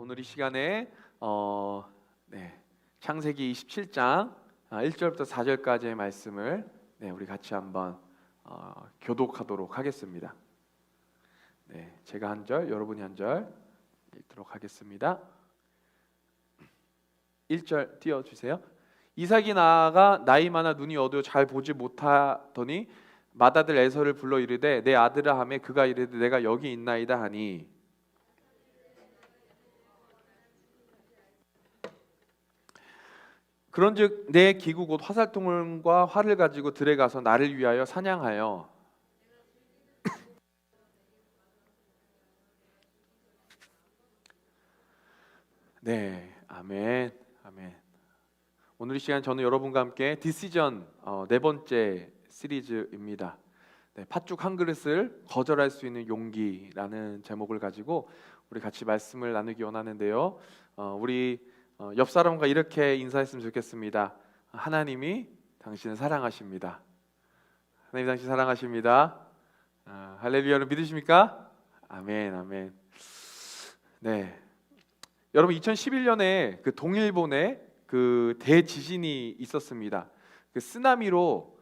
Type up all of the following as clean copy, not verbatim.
오늘 이 시간에 창세기 27장 1절부터 4절까지의 말씀을 우리 같이 한번 교독하도록 하겠습니다. 제가 한 절, 여러분이 한 절 읽도록 하겠습니다. 1절 띄워주세요. 이삭이 나아가 나이 많아 눈이 어두워 잘 보지 못하더니 맏아들 에서를 불러 이르되 내 아들아 하매 그가 이르되 내가 여기 있나이다 하니 그런즉 내 기구 곧 화살통과 활을 가지고 들에 가서 나를 위하여 사냥하여 아멘. 오늘 이 시간 저는 여러분과 함께 디시전 네 번째 시리즈입니다. 팥죽 한 그릇을 거절할 수 있는 용기라는 제목을 가지고 우리 같이 말씀을 나누기 원하는데요. 우리 옆 사람과 이렇게 인사했으면 좋겠습니다. 하나님이 당신을 사랑하십니다. 하나님 당신 사랑하십니다. 할렐루야를 믿으십니까? 아멘. 여러분 2011년에 그 동일본에 그 대지진이 있었습니다. 그 쓰나미로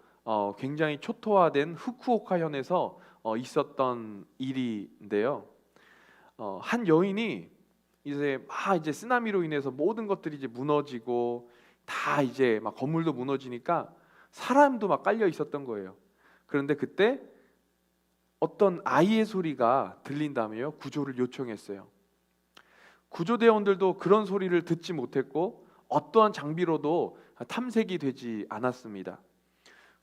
굉장히 초토화된 후쿠오카현에서 있었던 일인데요. 한 여인이 이제 쓰나미로 인해서 모든 것들이 이제 무너지고 다 이제 막 건물도 무너지니까 사람도 막 깔려 있었던 거예요. 그런데 그때 어떤 아이의 소리가 들린다며요. 구조를 요청했어요. 구조대원들도 그런 소리를 듣지 못했고 어떠한 장비로도 탐색이 되지 않았습니다.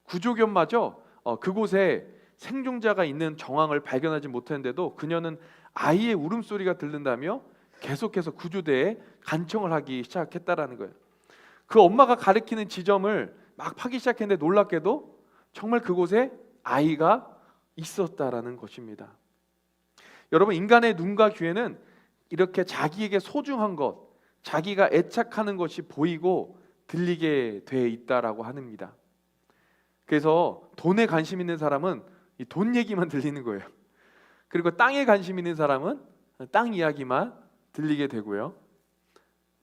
구조견마저 그곳에 생존자가 있는 정황을 발견하지 못했는데도 그녀는 아이의 울음소리가 들린다며 계속해서 구조대에 간청을 하기 시작했다라는 거예요. 그 엄마가 가리키는 지점을 막 파기 시작했는데 놀랍게도 정말 그곳에 아이가 있었다라는 것입니다. 여러분 인간의 눈과 귀에는 이렇게 자기에게 소중한 것, 자기가 애착하는 것이 보이고 들리게 돼 있다라고 합니다. 그래서 돈에 관심 있는 사람은 이 돈 얘기만 들리는 거예요. 그리고 땅에 관심 있는 사람은 땅 이야기만 들리게 되고요.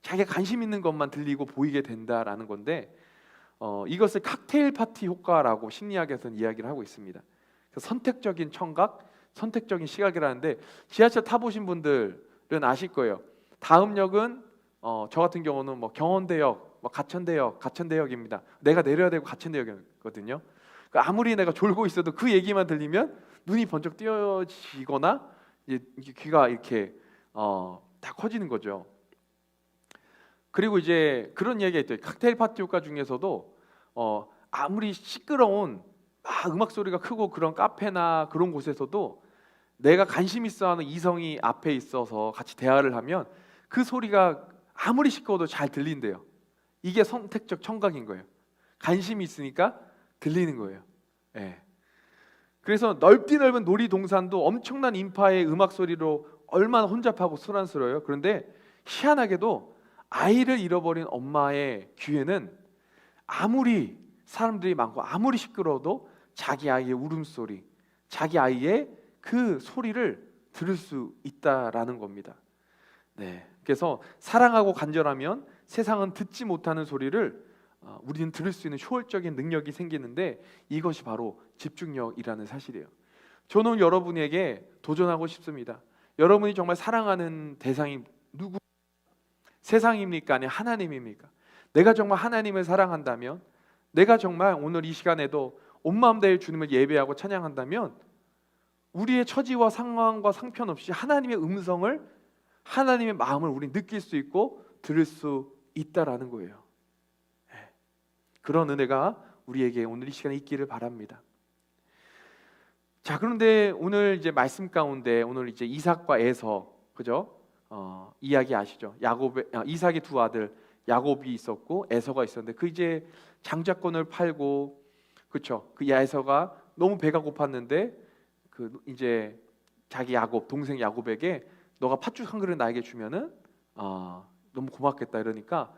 자기가 관심 있는 것만 들리고 보이게 된다라는 건데 이것을 칵테일 파티 효과라고 심리학에서는 이야기를 하고 있습니다. 선택적인 청각, 선택적인 시각이라는데 지하철 타보신 분들은 아실 거예요. 다음 역은 저 같은 경우는 뭐 경원대역, 가천대역입니다. 내가 내려야 되고 가천대역이거든요. 그러니까 아무리 내가 졸고 있어도 그 얘기만 들리면 눈이 번쩍 띄어지거나 이제 귀가 이렇게 다 커지는 거죠. 그리고 이제 그런 얘기가 있대요. 칵테일 파티 효과 중에서도 아무리 시끄러운 음악 소리가 크고 그런 카페나 그런 곳에서도 내가 관심 있어하는 이성이 앞에 있어서 같이 대화를 하면 그 소리가 아무리 시끄러워도 잘 들린대요. 이게 선택적 청각인 거예요. 관심이 있으니까 들리는 거예요. 그래서 넓은 놀이동산도 엄청난 인파의 음악 소리로 얼마나 혼잡하고 소란스러워요. 그런데 희한하게도 아이를 잃어버린 엄마의 귀에는 아무리 사람들이 많고 아무리 시끄러워도 자기 아이의 울음소리, 자기 아이의 그 소리를 들을 수 있다라는 겁니다. 그래서 사랑하고 간절하면 세상은 듣지 못하는 소리를 우리는 들을 수 있는 효율적인 능력이 생기는데 이것이 바로 집중력이라는 사실이에요. 저는 여러분에게 도전하고 싶습니다. 여러분이 정말 사랑하는 대상이 누구? 세상입니까? 아니 하나님입니까? 내가 정말 하나님을 사랑한다면, 내가 정말 오늘 이 시간에도 온 마음 다해 주님을 예배하고 찬양한다면 우리의 처지와 상황과 상관없이 하나님의 음성을, 하나님의 마음을 우리 느낄 수 있고 들을 수 있다라는 거예요. 그런 은혜가 우리에게 오늘 이 시간에 있기를 바랍니다. 자, 그런데 오늘 이제 말씀 가운데 오늘 이제 이삭과 에서, 그죠? 이야기 아시죠? 이삭의 두 아들 야곱이 있었고 에서가 있었는데 그 이제 장자권을 팔고, 그렇죠? 그 에서가 너무 배가 고팠는데 그 이제 자기 동생 야곱에게 너가 팥죽 한 그릇 나에게 주면은 너무 고맙겠다 이러니까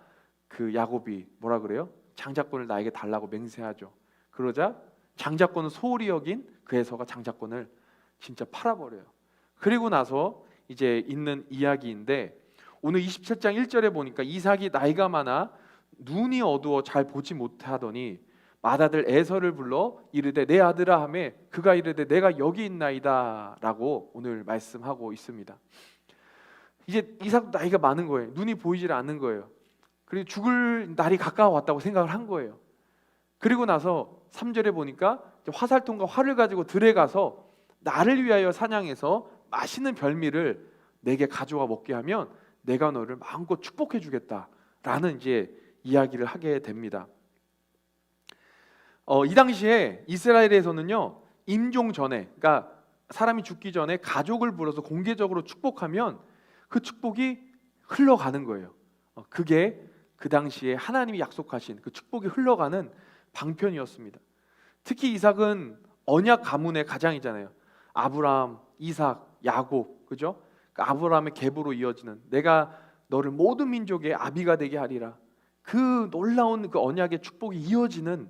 그 야곱이 뭐라 그래요? 장자권을 나에게 달라고 맹세하죠. 그러자 장자권은 소홀히 여긴 그 에서가 장자권을 진짜 팔아버려요. 그리고 나서 이제 있는 이야기인데 오늘 27장 1절에 보니까 이삭이 나이가 많아 눈이 어두워 잘 보지 못하더니 맏아들 에서를 불러 이르되 내 아들아 하매 그가 이르되 내가 여기 있나이다 라고 오늘 말씀하고 있습니다. 이제 이삭도 나이가 많은 거예요. 눈이 보이질 않는 거예요. 그리고 죽을 날이 가까워왔다고 생각을 한 거예요. 그리고 나서 3절에 보니까 화살통과 활을 가지고 들에 가서 나를 위하여 사냥해서 맛있는 별미를 내게 가져와 먹게 하면 내가 너를 마음껏 축복해 주겠다라는 이제 이야기를 하게 됩니다. 이 당시에 이스라엘에서는요, 임종 전에, 그러니까 사람이 죽기 전에 가족을 불러서 공개적으로 축복하면 그 축복이 흘러가는 거예요. 그게 그 당시에 하나님이 약속하신 그 축복이 흘러가는 방편이었습니다. 특히 이삭은 언약 가문의 가장이잖아요. 아브라함, 이삭, 야곱, 그죠? 그 아브라함의 계보로 이어지는 내가 너를 모든 민족의 아비가 되게 하리라. 그 놀라운 그 언약의 축복이 이어지는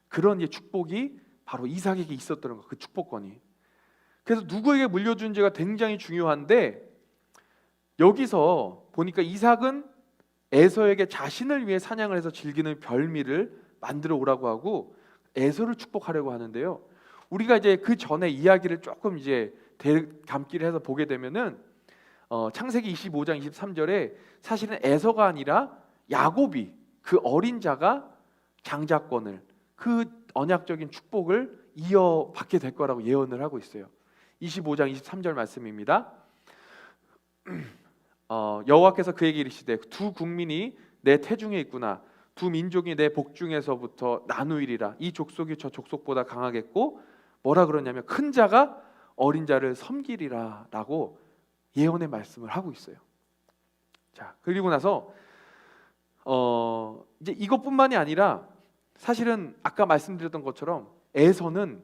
그런 축복이 바로 이삭에게 있었던 거, 그 축복권이. 그래서 누구에게 물려준지가 굉장히 중요한데 여기서 보니까 이삭은 에서에게 자신을 위해 사냥을 해서 즐기는 별미를 만들어 오라고 하고 에서를 축복하려고 하는데요. 우리가 이제 그 전에 이야기를 조금 이제 대감기를 해서 보게 되면은 창세기 25장 23절에 사실은 에서가 아니라 야곱이 그 어린 자가 장자권을 그 언약적인 축복을 이어받게 될 거라고 예언을 하고 있어요. 25장 23절 말씀입니다. 여호와께서 그에게 이르시되 두 국민이 내 태중에 있구나. 두 민족이 내 복중에서부터 나누이리라. 이 족속이 저 족속보다 강하겠고 뭐라 그러냐면 큰 자가 어린 자를 섬기리라 라고 예언의 말씀을 하고 있어요. 자, 그리고 나서 이제 이것뿐만이 아니라 사실은 아까 말씀드렸던 것처럼 에서는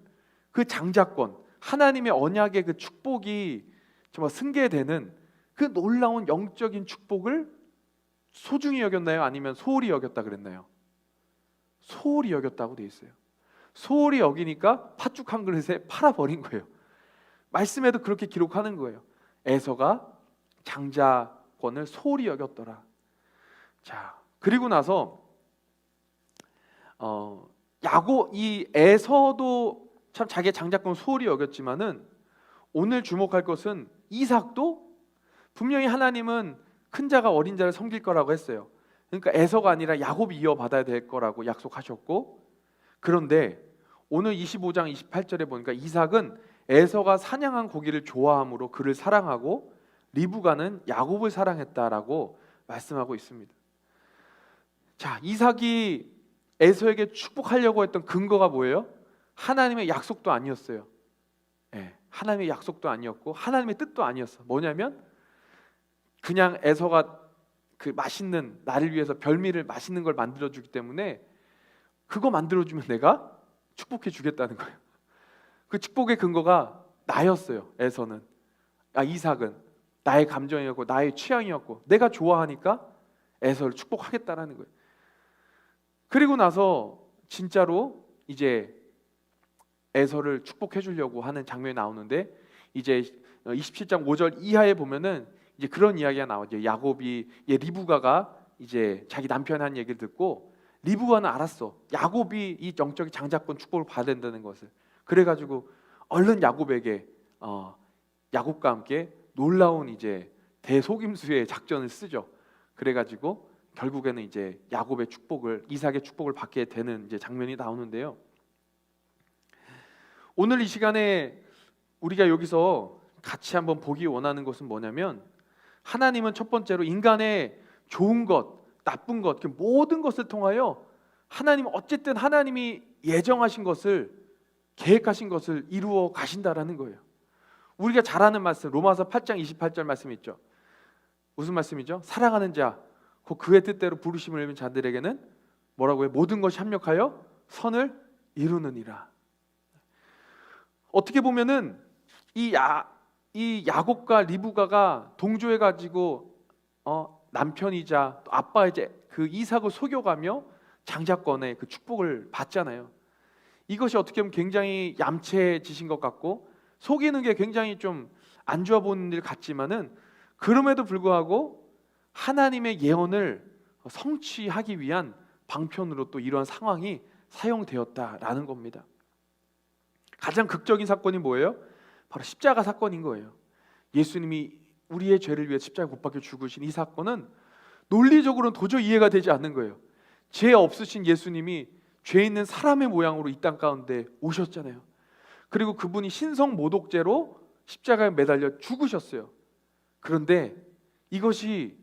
그 장자권, 하나님의 언약의 그 축복이 정말 승계되는 그 놀라운 영적인 축복을 소중히 여겼나요? 아니면 소홀히 여겼다 그랬나요? 소홀히 여겼다고 돼 있어요. 소홀히 여기니까 팥죽 한 그릇에 팔아버린 거예요. 말씀에도 그렇게 기록하는 거예요. 에서가 장자권을 소홀히 여겼더라. 자, 그리고 나서 이 에서도 참 자기의 장자권을 소홀히 여겼지만은 오늘 주목할 것은 이삭도 분명히 하나님은 큰 자가 어린 자를 섬길 거라고 했어요. 그러니까 에서가 아니라 야곱이 이어받아야 될 거라고 약속하셨고, 그런데 오늘 25장 28절에 보니까 이삭은 에서가 사냥한 고기를 좋아함으로 그를 사랑하고 리브가는 야곱을 사랑했다라고 말씀하고 있습니다. 자, 이삭이 에서에게 축복하려고 했던 근거가 뭐예요? 하나님의 약속도 아니었어요. 하나님의 약속도 아니었고 하나님의 뜻도 아니었어. 뭐냐면 그냥 에서가 그 맛있는 나를 위해서 별미를 맛있는 걸 만들어 주기 때문에 그거 만들어 주면 내가 축복해 주겠다는 거예요. 그 축복의 근거가 나였어요. 에서는, 이삭은 나의 감정이었고 나의 취향이었고 내가 좋아하니까 에서를 축복하겠다라는 거예요. 그리고 나서 진짜로 이제 에서를 축복해 주려고 하는 장면이 나오는데 이제 27장 5절 이하에 보면은 이제 그런 이야기가 나오죠. 야곱이 리브가가 이제 자기 남편이 한 얘기를 듣고 리브가는 알았어. 야곱이 이 영적인 장자권 축복을 받아야 된다는 것을. 그래가지고 얼른 야곱에게 야곱과 함께 놀라운 이제 대속임수의 작전을 쓰죠. 그래가지고 결국에는 이제 야곱의 축복을 이삭의 축복을 받게 되는 이제 장면이 나오는데요. 오늘 이 시간에 우리가 여기서 같이 한번 보기 원하는 것은 뭐냐면 하나님은 첫 번째로 인간의 좋은 것, 나쁜 것, 그 모든 것을 통하여 하나님은 어쨌든 하나님이 예정하신 것을 계획하신 것을 이루어 가신다라는 거예요. 우리가 잘 아는 말씀 로마서 8장 28절 말씀 있죠. 무슨 말씀이죠? 사랑하는 자, 곧 그의 뜻대로 부르심을 입은 자들에게는 뭐라고 해요? 모든 것이 합력하여 선을 이루느니라. 어떻게 보면은 이 야곱과 리브가가 동조해가지고 남편이자 또 아빠이자 그 이삭을 속여가며 장자권의 그 축복을 받잖아요. 이것이 어떻게 보면 굉장히 얌체짓인 것 같고 속이는 게 굉장히 좀 안 좋아 보이는 일 같지만은 그럼에도 불구하고 하나님의 예언을 성취하기 위한 방편으로 또 이러한 상황이 사용되었다라는 겁니다. 가장 극적인 사건이 뭐예요? 바로 십자가 사건인 거예요. 예수님이 우리의 죄를 위해 십자가에 못 박혀 죽으신 이 사건은 논리적으로는 도저히 이해가 되지 않는 거예요. 죄 없으신 예수님이 죄 있는 사람의 모양으로 이 땅 가운데 오셨잖아요. 그리고 그분이 신성모독죄로 십자가에 매달려 죽으셨어요. 그런데 이것이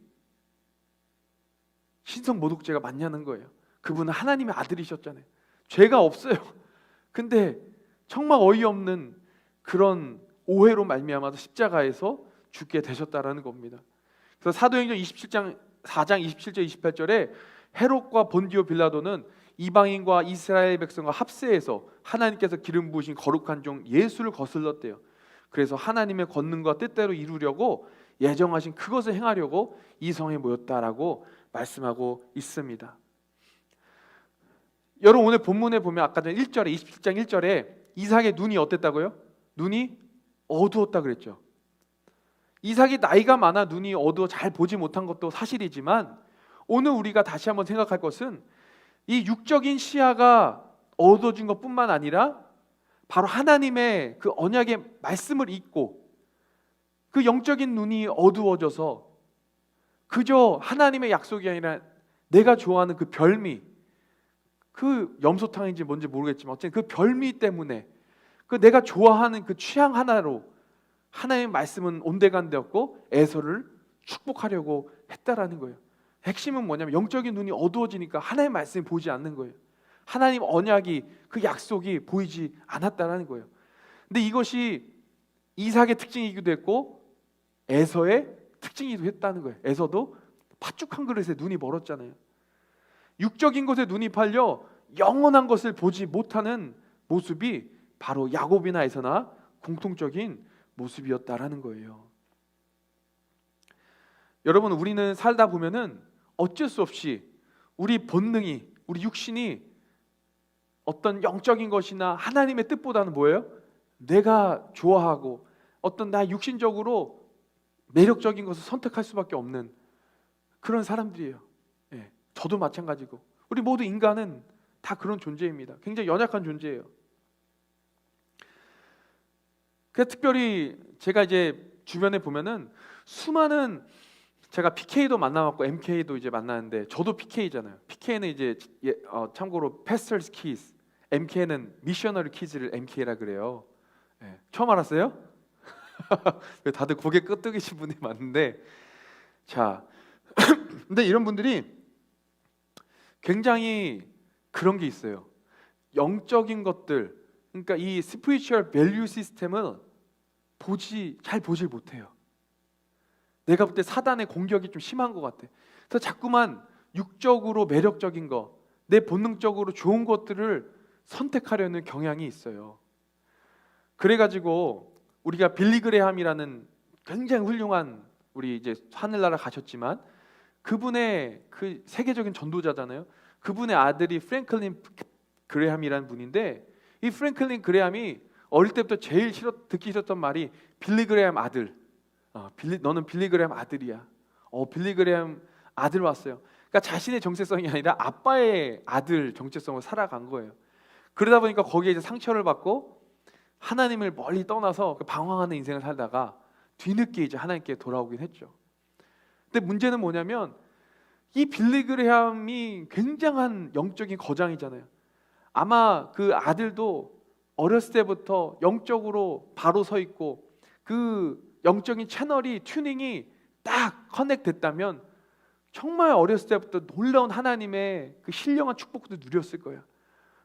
신성모독죄가 맞냐는 거예요. 그분은 하나님의 아들이셨잖아요. 죄가 없어요. 근데 정말 어이없는 그런 오해로 말미암아서 십자가에서 죽게 되셨다라는 겁니다. 그래서 사도행전 27장 4장 27절 28절에 헤롯과 본디오 빌라도는 이방인과 이스라엘 백성과 합세해서 하나님께서 기름 부으신 거룩한 종 예수를 거슬렀대요. 그래서 하나님의 권능과 뜻대로 이루려고 예정하신 그것을 행하려고 이 성에 모였다라고 말씀하고 있습니다. 여러분, 오늘 본문에 보면 아까 전에 1절에 27장 1절에 이삭의 눈이 어땠다고요? 눈이 어두웠다 그랬죠. 이삭이 나이가 많아 눈이 어두워 잘 보지 못한 것도 사실이지만, 오늘 우리가 다시 한번 생각할 것은 이 육적인 시야가 어두워진 것뿐만 아니라 바로 하나님의 그 언약의 말씀을 잊고 그 영적인 눈이 어두워져서 그저 하나님의 약속이 아니라 내가 좋아하는 그 별미, 그 염소탕인지 뭔지 모르겠지만 어쨌든 그 별미 때문에 그 내가 좋아하는 그 취향 하나로 하나님의 말씀은 온데간데없고 에서를 축복하려고 했다라는 거예요. 핵심은 뭐냐면 영적인 눈이 어두워지니까 하나님의 말씀이 보이지 않는 거예요. 하나님 언약이, 그 약속이 보이지 않았다라는 거예요. 근데 이것이 이삭의 특징이기도 했고 에서의 특징이기도 했다는 거예요. 에서도 팥죽 한 그릇에 눈이 멀었잖아요. 육적인 것에 눈이 팔려 영원한 것을 보지 못하는 모습이 바로 야곱이나 에서나 공통적인 모습이었다라는 거예요. 여러분, 우리는 살다 보면은 어쩔 수 없이 우리 본능이, 우리 육신이 어떤 영적인 것이나 하나님의 뜻보다는 뭐예요? 내가 좋아하고 어떤 나 육신적으로 매력적인 것을 선택할 수밖에 없는 그런 사람들이에요. 예, 저도 마찬가지고 우리 모두 인간은 다 그런 존재입니다. 굉장히 연약한 존재예요. 그래서 특별히 제가 이제 주변에 보면은 수많은, 제가 PK도 만나봤고 MK도 이제 만나는데, 저도 PK잖아요. PK는 이제 참고로 Pastors Kids, MK는 Missionary Kids를 MK라 그래요. 예, 처음 알았어요? 다들 고개 끄덕이신 분이 많은데, 자, 근데 이런 분들이 굉장히 그런 게 있어요. 영적인 것들, 그러니까 이 스피리추얼 밸류 시스템을 잘 보질 못해요. 내가 볼 때 사단의 공격이 좀 심한 것 같아. 그래서 자꾸만 육적으로 매력적인 거, 내 본능적으로 좋은 것들을 선택하려는 경향이 있어요. 그래가지고 우리가 빌리 그레함이라는 굉장히 훌륭한, 우리 이제 하늘나라 가셨지만 그분의 그 세계적인 전도자잖아요. 그분의 아들이 프랭클린 그레함이라는 분인데, 이 프랭클린 그레함이 어릴 때부터 제일 듣기 싫었던 말이 빌리 그레함 아들. 너는 빌리 그레함 아들이야. 빌리 그레함 아들 왔어요. 그러니까 자신의 정체성이 아니라 아빠의 아들 정체성을 살아간 거예요. 그러다 보니까 거기에 이제 상처를 받고 하나님을 멀리 떠나서 방황하는 인생을 살다가 뒤늦게 이제 하나님께 돌아오긴 했죠. 근데 문제는 뭐냐면 이 빌리 그레함이 굉장한 영적인 거장이잖아요. 아마 그 아들도 어렸을 때부터 영적으로 바로 서 있고 그 영적인 채널이, 튜닝이 딱 커넥 됐다면 정말 어렸을 때부터 놀라운 하나님의 그 신령한 축복도 누렸을 거예요.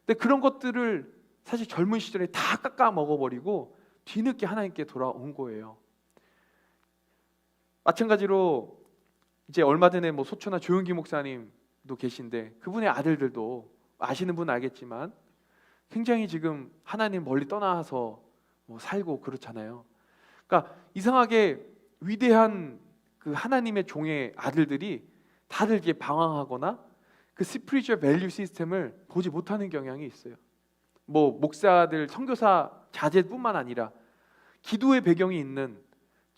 근데 그런 것들을 사실 젊은 시절에 다 깎아 먹어버리고 뒤늦게 하나님께 돌아온 거예요. 마찬가지로 이제 얼마 전에 소초나 조용기 목사님도 계신데, 그분의 아들들도 아시는 분은 알겠지만 굉장히 지금 하나님 멀리 떠나서 살고 그렇잖아요. 그러니까 이상하게 위대한 그 하나님의 종의 아들들이 다들 이렇게 방황하거나 그 스피리추얼 밸류 시스템을 보지 못하는 경향이 있어요. 목사들, 선교사 자제뿐만 아니라 기도의 배경이 있는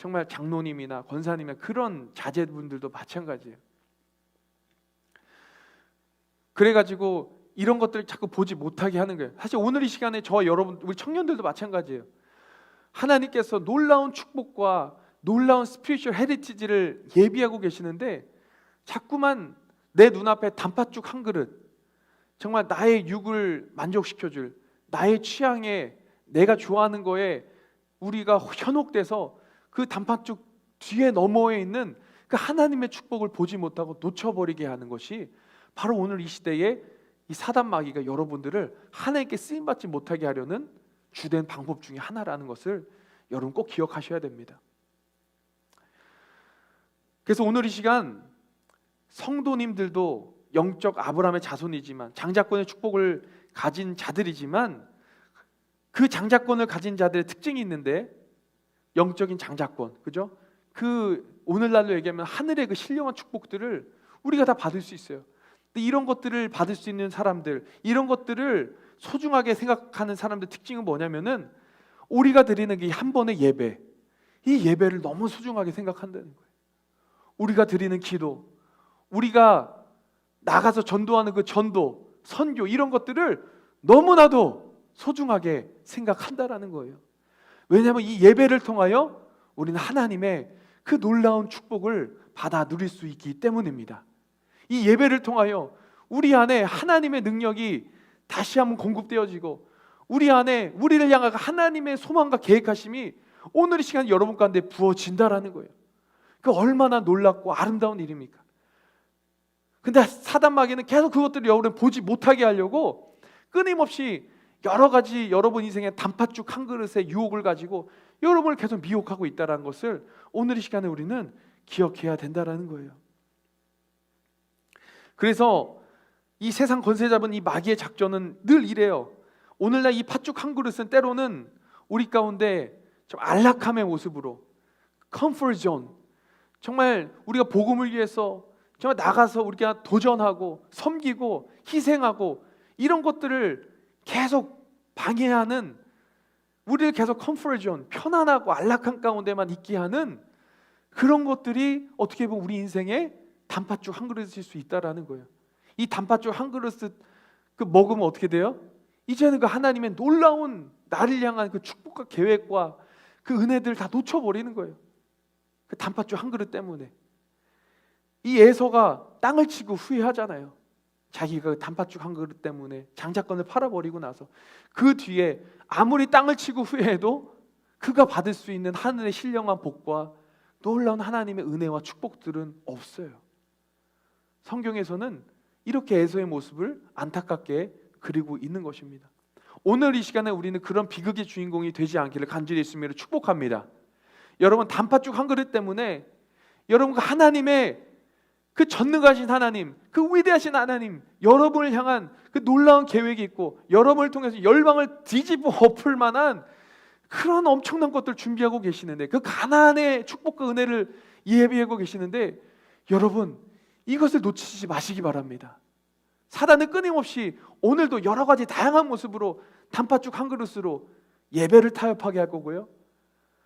정말 장로님이나 권사님이나 그런 자제분들도 마찬가지예요. 그래가지고 이런 것들을 자꾸 보지 못하게 하는 거예요. 사실 오늘 이 시간에 저와 여러분, 우리 청년들도 마찬가지예요. 하나님께서 놀라운 축복과 놀라운 스피리추얼 헤리티지를 예비하고 계시는데 자꾸만 내 눈앞에 단팥죽 한 그릇, 정말 나의 육을 만족시켜줄, 나의 취향에, 내가 좋아하는 거에 우리가 현혹돼서 그 단팥죽 뒤에 너머에 있는 그 하나님의 축복을 보지 못하고 놓쳐버리게 하는 것이 바로 오늘 이 시대에 이 사단 마귀가 여러분들을 하나님께 쓰임받지 못하게 하려는 주된 방법 중에 하나라는 것을 여러분 꼭 기억하셔야 됩니다. 그래서 오늘 이 시간 성도님들도 영적 아브라함의 자손이지만 장자권의 축복을 가진 자들이지만 그 장자권을 가진 자들의 특징이 있는데 영적인 장자권, 그죠? 그 오늘날로 얘기하면 하늘의 그 신령한 축복들을 우리가 다 받을 수 있어요. 근데 이런 것들을 받을 수 있는 사람들, 이런 것들을 소중하게 생각하는 사람들 특징은 뭐냐면은 우리가 드리는 이 한 번의 예배, 이 예배를 너무 소중하게 생각한다는 거예요. 우리가 드리는 기도, 우리가 나가서 전도하는 그 전도, 선교 이런 것들을 너무나도 소중하게 생각한다라는 거예요. 왜냐하면 이 예배를 통하여 우리는 하나님의 그 놀라운 축복을 받아 누릴 수 있기 때문입니다. 이 예배를 통하여 우리 안에 하나님의 능력이 다시 한번 공급되어지고 우리 안에 우리를 향한 하나님의 소망과 계획하심이 오늘 이 시간 여러분 가운데 부어진다라는 거예요. 그 얼마나 놀랍고 아름다운 일입니까? 근데 사단 마귀는 계속 그것들을 여러분 보지 못하게 하려고 끊임없이 여러 가지 여러분 인생의 단팥죽 한 그릇의 유혹을 가지고 여러분을 계속 미혹하고 있다는 것을 오늘 이 시간에 우리는 기억해야 된다는 거예요. 그래서 이 세상 권세 잡은 이 마귀의 작전은 늘 이래요. 오늘날 이 팥죽 한 그릇은 때로는 우리 가운데 좀 안락함의 모습으로 컴포트 존, 정말 우리가 복음을 위해서 정말 나가서 우리가 도전하고 섬기고 희생하고 이런 것들을 계속 방해하는, 우리를 계속 컴포트 존, 편안하고 안락한 가운데만 있게 하는 그런 것들이 어떻게 보면 우리 인생의 단팥죽 한 그릇일 수 있다라는 거예요. 이 단팥죽 한 그릇 그 먹으면 어떻게 돼요? 이제는 그 하나님의 놀라운 나를 향한 그 축복과 계획과 그 은혜들을 다 놓쳐버리는 거예요. 그 단팥죽 한 그릇 때문에. 이 에서가 땅을 치고 후회하잖아요. 자기가 그 단팥죽 한 그릇 때문에 장자권을 팔아버리고 나서 그 뒤에 아무리 땅을 치고 후회해도 그가 받을 수 있는 하늘의 신령한 복과 놀라운 하나님의 은혜와 축복들은 없어요. 성경에서는 이렇게 에서의 모습을 안타깝게 그리고 있는 것입니다. 오늘 이 시간에 우리는 그런 비극의 주인공이 되지 않기를 간절히 예수님으로 축복합니다. 여러분 단팥죽 한 그릇 때문에 여러분 그 하나님의 그 전능하신 하나님, 그 위대하신 하나님, 여러분을 향한 그 놀라운 계획이 있고 여러분을 통해서 열방을 뒤집어 엎을 만한 그런 엄청난 것들 준비하고 계시는데, 그 가나안의 축복과 은혜를 예비하고 계시는데 여러분 이것을 놓치지 마시기 바랍니다. 사단은 끊임없이 오늘도 여러 가지 다양한 모습으로 단팥죽 한 그릇으로 예배를 타협하게 할 거고요,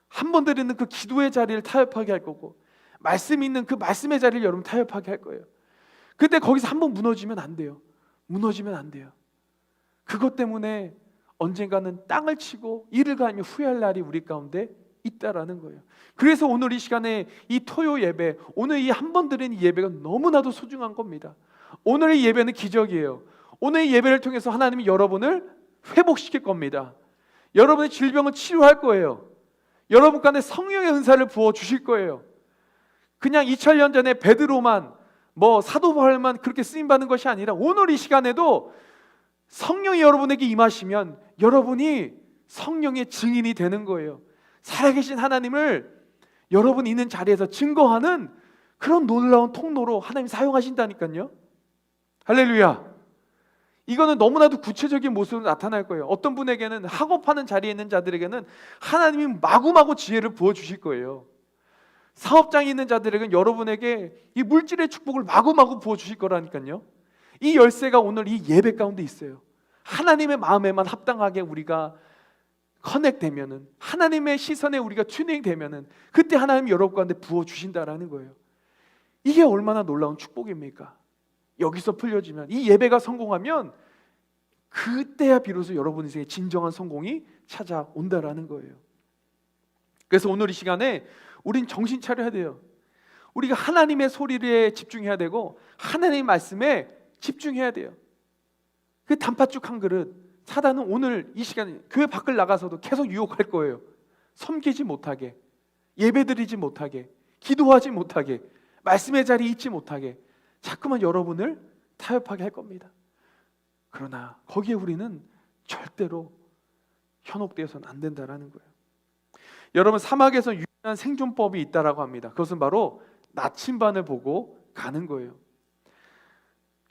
한 번 드리는 그 기도의 자리를 타협하게 할 거고, 말씀이 있는 그 말씀의 자리를 여러분 타협하게 할 거예요. 근데 거기서 한번 무너지면 안 돼요. 무너지면 안 돼요. 그것 때문에 언젠가는 땅을 치고 이를 가며 후회할 날이 우리 가운데 있다라는 거예요. 그래서 오늘 이 시간에 이 토요 예배, 오늘 이 한 번 드리는 예배가 너무나도 소중한 겁니다. 오늘의 예배는 기적이에요. 오늘의 예배를 통해서 하나님이 여러분을 회복시킬 겁니다. 여러분의 질병을 치료할 거예요. 여러분 간에 성령의 은사를 부어 주실 거예요. 그냥 2000년 전에 베드로만 사도 바울만 그렇게 쓰임 받는 것이 아니라 오늘 이 시간에도 성령이 여러분에게 임하시면 여러분이 성령의 증인이 되는 거예요. 살아계신 하나님을 여러분이 있는 자리에서 증거하는 그런 놀라운 통로로 하나님이 사용하신다니까요. 할렐루야. 이거는 너무나도 구체적인 모습으로 나타날 거예요. 어떤 분에게는 학업하는 자리에 있는 자들에게는 하나님이 마구마구 지혜를 부어주실 거예요. 사업장에 있는 자들에게는 여러분에게 이 물질의 축복을 마구마구 부어주실 거라니까요. 이 열쇠가 오늘 이 예배 가운데 있어요. 하나님의 마음에만 합당하게 우리가 커넥되면은, 하나님의 시선에 우리가 튜닝되면은 그때 하나님이 여러분 가운데 부어주신다라는 거예요. 이게 얼마나 놀라운 축복입니까? 여기서 풀려지면, 이 예배가 성공하면 그때야 비로소 여러분 인생의 진정한 성공이 찾아온다라는 거예요. 그래서 오늘 이 시간에 우린 정신 차려야 돼요. 우리가 하나님의 소리에 집중해야 되고 하나님의 말씀에 집중해야 돼요. 그 단팥죽 한 그릇, 사단은 오늘 이 시간에 교회 밖을 나가서도 계속 유혹할 거예요. 섬기지 못하게, 예배드리지 못하게, 기도하지 못하게, 말씀의 자리에 있지 못하게 자꾸만 여러분을 타협하게 할 겁니다. 그러나 거기에 우리는 절대로 현혹되어서는 안 된다라는 거예요. 여러분, 사막에서 유일한 생존법이 있다라고 합니다. 그것은 바로 나침반을 보고 가는 거예요.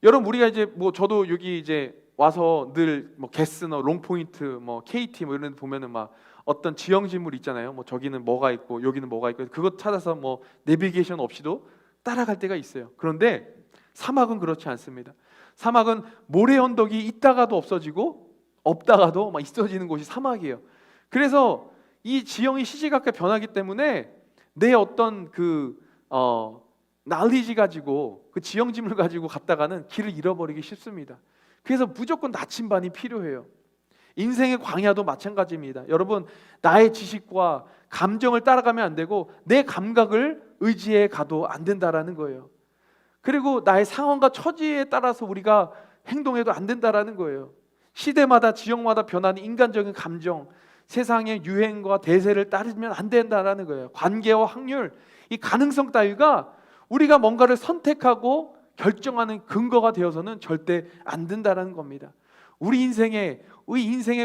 여러분, 우리가 이제 저도 여기 이제 와서 늘 게스너, 롱포인트, KT 이런 데 보면은 막 어떤 지형지물 있잖아요. 저기는 뭐가 있고 여기는 뭐가 있고 그것 찾아서 내비게이션 없이도 따라갈 때가 있어요. 그런데 사막은 그렇지 않습니다. 사막은 모래 언덕이 있다가도 없어지고 없다가도 있어지는 곳이 사막이에요. 그래서 이 지형이 시시각각 변하기 때문에 내 어떤 날리지 가지고 그 지형짐을 가지고 갔다가는 길을 잃어버리기 쉽습니다. 그래서 무조건 나침반이 필요해요. 인생의 광야도 마찬가지입니다. 여러분, 나의 지식과 감정을 따라가면 안 되고 내 감각을 의지해 가도 안 된다라는 거예요. 그리고 나의 상황과 처지에 따라서 우리가 행동해도 안 된다라는 거예요. 시대마다 지역마다 변하는 인간적인 감정, 세상의 유행과 대세를 따르면 안 된다라는 거예요. 관계와 확률, 이 가능성 따위가 우리가 뭔가를 선택하고 결정하는 근거가 되어서는 절대 안 된다라는 겁니다. 우리 인생의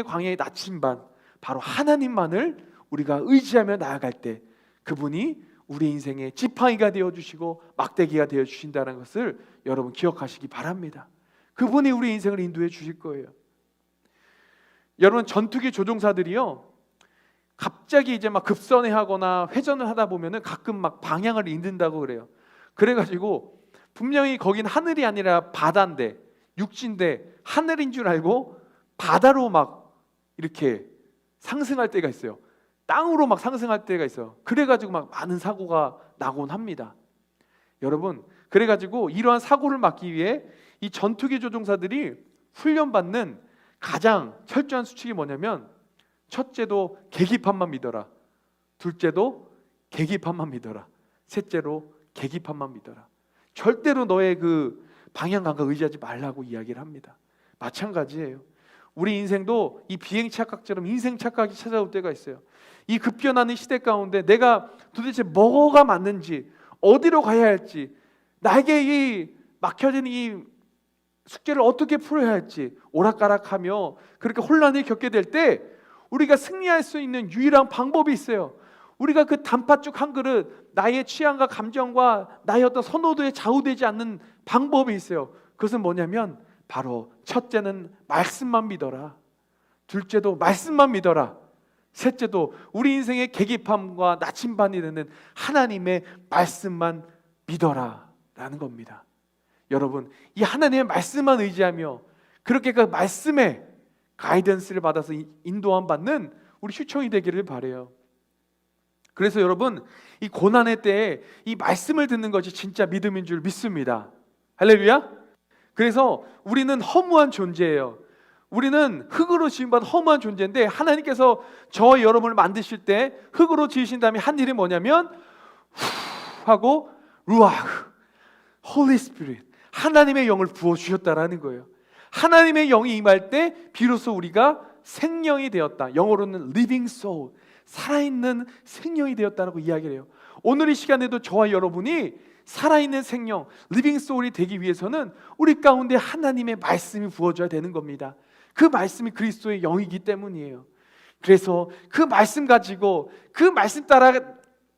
광야의 나침반, 바로 하나님만을 우리가 의지하며 나아갈 때 그분이 우리 인생의 지팡이가 되어주시고 막대기가 되어주신다는 것을 여러분 기억하시기 바랍니다. 그분이 우리 인생을 인도해 주실 거예요. 여러분, 전투기 조종사들이요, 갑자기 이제 급선회하거나 회전을 하다 보면은 가끔 방향을 잃는다고 그래요. 그래가지고 분명히 거긴 하늘이 아니라 바다인데, 육지인데 하늘인 줄 알고 바다로 이렇게 상승할 때가 있어요. 땅으로 상승할 때가 있어요. 그래가지고 많은 사고가 나곤 합니다. 여러분, 그래가지고 이러한 사고를 막기 위해 이 전투기 조종사들이 훈련받는 가장 철저한 수칙이 뭐냐면, 첫째도 계기판만 믿어라, 둘째도 계기판만 믿어라, 셋째로 계기판만 믿어라. 절대로 너의 그 방향 감각 의지하지 말라고 이야기를 합니다. 마찬가지예요. 우리 인생도 이 비행 착각처럼 인생 착각이 찾아올 때가 있어요. 이 급변하는 시대 가운데 내가 도대체 뭐가 맞는지, 어디로 가야 할지, 나에게 이 막혀진 이 숙제를 어떻게 풀어야 할지 오락가락하며 그렇게 혼란을 겪게 될 때 우리가 승리할 수 있는 유일한 방법이 있어요. 우리가 그 단팥죽 한 그릇, 나의 취향과 감정과 나의 어떤 선호도에 좌우되지 않는 방법이 있어요. 그것은 뭐냐면 바로 첫째는 말씀만 믿어라, 둘째도 말씀만 믿어라, 셋째도 우리 인생의 계기판과 나침반이 되는 하나님의 말씀만 믿어라 라는 겁니다. 여러분, 이 하나님의 말씀만 의지하며 그렇게 그 말씀에 가이던스를 받아서 인도함 받는 우리 휴청이 되기를 바라요. 그래서 여러분, 이 고난의 때에 이 말씀을 듣는 것이 진짜 믿음인 줄 믿습니다. 할렐루야. 그래서 우리는 허무한 존재예요. 우리는 흙으로 지음받은 허무한 존재인데 하나님께서 저와 여러분을 만드실 때 흙으로 지으신 다음에 한 일이 뭐냐면 후 하고 루아흐, Holy Spirit, 하나님의 영을 부어주셨다라는 거예요. 하나님의 영이 임할 때 비로소 우리가 생명이 되었다. 영어로는 living soul, 살아있는 생명이 되었다라고 이야기를 해요. 오늘 이 시간에도 저와 여러분이 살아있는 생명, living soul이 되기 위해서는 우리 가운데 하나님의 말씀이 부어져야 되는 겁니다. 그 말씀이 그리스도의 영이기 때문이에요. 그래서 그 말씀 가지고 그 말씀 따라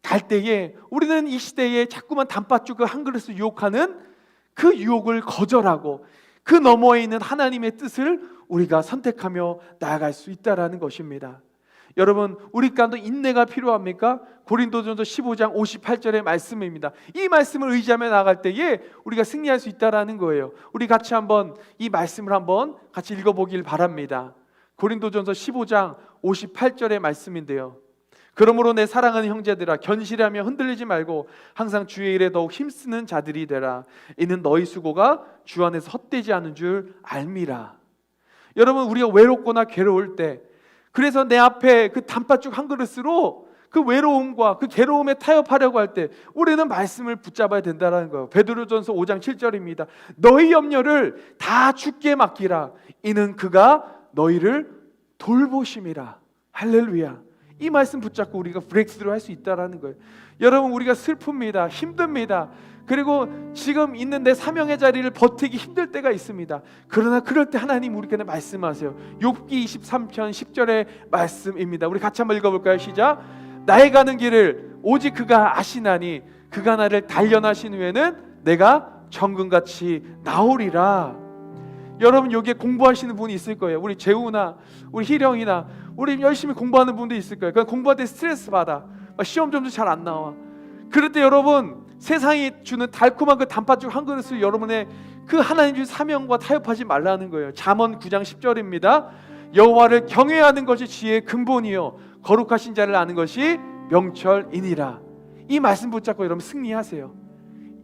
갈 때에 우리는 이 시대에 자꾸만 단팥죽을 한 그릇을 유혹하는 그 유혹을 거절하고 그 너머에 있는 하나님의 뜻을 우리가 선택하며 나아갈 수 있다라는 것입니다. 여러분, 우리 가운데 인내가 필요합니까? 고린도전서 15장 58절의 말씀입니다. 이 말씀을 의지하며 나아갈 때에 우리가 승리할 수 있다라는 거예요. 우리 같이 한번 이 말씀을 한번 같이 읽어보길 바랍니다. 고린도전서 15장 58절의 말씀인데요. 그러므로 내 사랑하는 형제들아 견실하며 흔들리지 말고 항상 주의 일에 더욱 힘쓰는 자들이 되라. 이는 너희 수고가 주 안에서 헛되지 않은 줄 알미라. 여러분, 우리가 외롭거나 괴로울 때, 그래서 내 앞에 그 단팥죽 한 그릇으로 그 외로움과 그 괴로움에 타협하려고 할 때 우리는 말씀을 붙잡아야 된다는 거예요. 베드로전서 5장 7절입니다. 너희 염려를 다 주께 맡기라. 이는 그가 너희를 돌보심이라. 할렐루야. 이 말씀 붙잡고 우리가 브레이크스루 할 수 있다는 거예요. 여러분, 우리가 슬픕니다. 힘듭니다. 그리고 지금 있는 내 사명의 자리를 버티기 힘들 때가 있습니다. 그러나 그럴 때 하나님 우리에게 말씀하세요. 욥기 23편 10절의 말씀입니다. 우리 같이 한번 읽어볼까요? 시작. 나의 가는 길을 오직 그가 아시나니 그가 나를 단련하신 후에는 내가 정금같이 나오리라. 여러분, 여기에 공부하시는 분이 있을 거예요. 우리 재우나 우리 희령이나 우리 열심히 공부하는 분도 있을 거예요. 그냥 공부할 때 스트레스 받아. 시험 점수 잘 안 나와. 그럴 때 여러분, 세상이 주는 달콤한 그 단팥죽 한 그릇을 여러분의 그 하나님 주신 사명과 타협하지 말라는 거예요. 잠언 9장 10절입니다. 여호와를 경외하는 것이 지혜의 근본이요 거룩하신 자를 아는 것이 명철이니라. 이 말씀 붙잡고 여러분 승리하세요.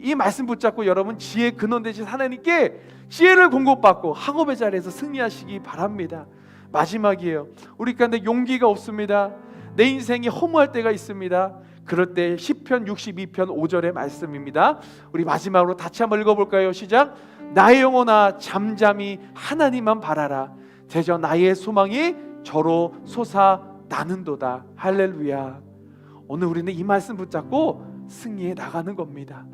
이 말씀 붙잡고 여러분 지혜의 근원 되신 하나님께 지혜를 공급받고 학업의 자리에서 승리하시기 바랍니다. 마지막이에요. 우리 가운데 용기가 없습니다. 내 인생이 허무할 때가 있습니다. 그럴 때 시편 62편 5절의 말씀입니다. 우리 마지막으로 다시 한번 읽어볼까요? 시작. 나의 영혼아 잠잠히 하나님만 바라라. 대저 나의 소망이 저로 솟아나는도다. 할렐루야. 오늘 우리는 이 말씀 붙잡고 승리해 나가는 겁니다.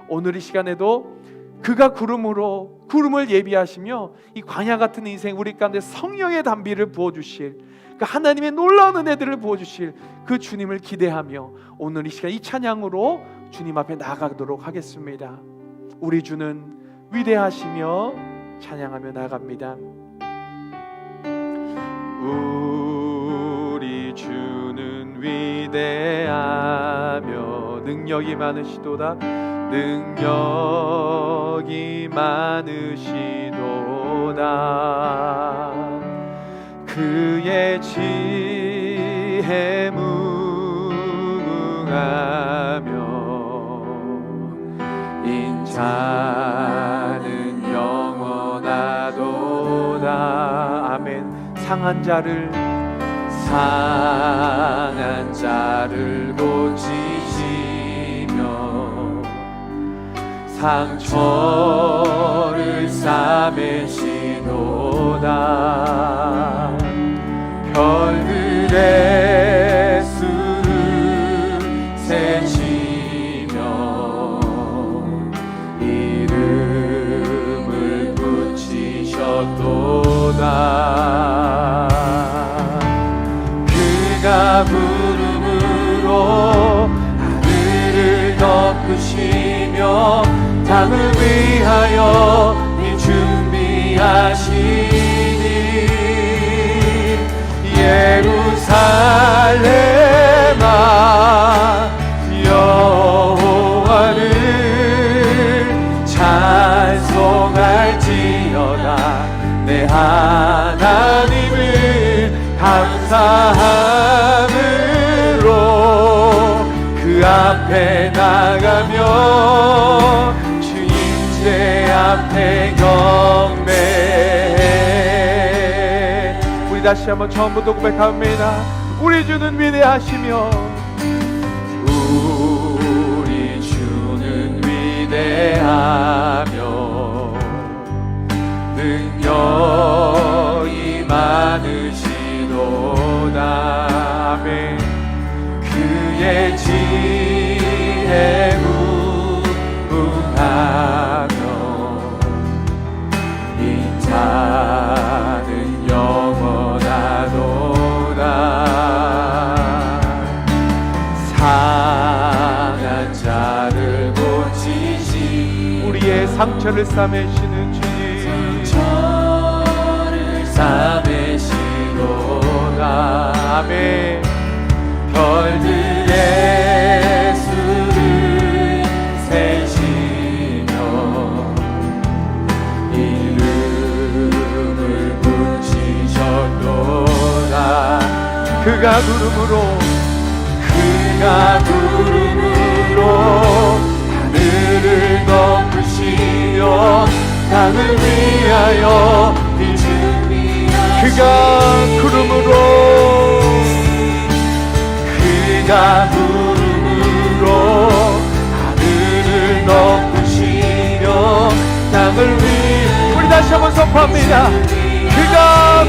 오늘 이 시간에도 그가 구름을 예비하시며 이 광야 같은 인생 우리 가운데 성령의 단비를 부어주실 그 하나님의 놀라운 은혜들을 부어주실 그 주님을 기대하며 오늘 이 시간 이 찬양으로 주님 앞에 나아가도록 하겠습니다. 우리 주는 위대하시며 찬양하며 나갑니다. 우리 주는 위대하며 능력이 많으시도다. 능력이 많으시도다. 그의 지혜 무궁하며 인자는 영원하도다. 아멘. 상한 자를 고치시며 상처를 싸매시도다. 별들의 수를 세시며 이름을 붙이셨도다. 그가 구름으로 하늘을 덮으시며 땅을 위하여 준비하시니 예루살렘아 여호와를 찬송할지어다. 내 하나님을 감사함으로 그 앞에 나가며 주님제 앞에 경배해. 우리 다시 한번 처음부터 고백합니다. 우리 주는 위대하시며 우리 주는 위대하며 능력이 많으시도다. 아멘. 그의 지혜 무궁하며 인자는 영원하도다. 상한 자를 고치시 우리의 상처를 싸매시는 주님 싸매시도다. 아멘. 별들의 수를 세시며 이름을 붙이셨도다. 그가 구름으로 하늘을 덮으시며 땅을 위하여 그가 구름으로 하늘을 덮으시며 땅을 위하여 우리 다시 한번 선포합니다. 그가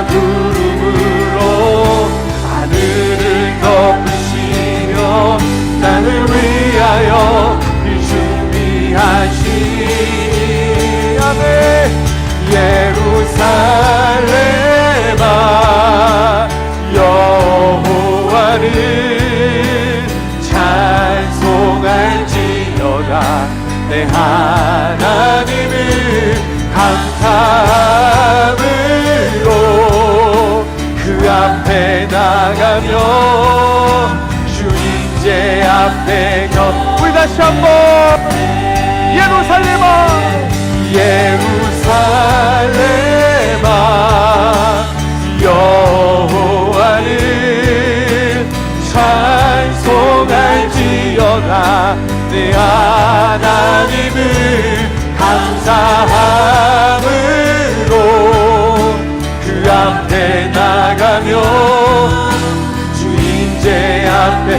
구름으로 하늘을 덮으시며 땅을 위하여 준비하시니 아멘. 예루살렘아 여호와를 찬송할지어다. 내 하나님을 감사함으로 그 앞에 나가며 주인제 앞에 우리 다시 한번 예루살렘아 여호와를 찬송할지어다. 내 하나님을 감사함으로 그 앞에 나가며 주인제 앞에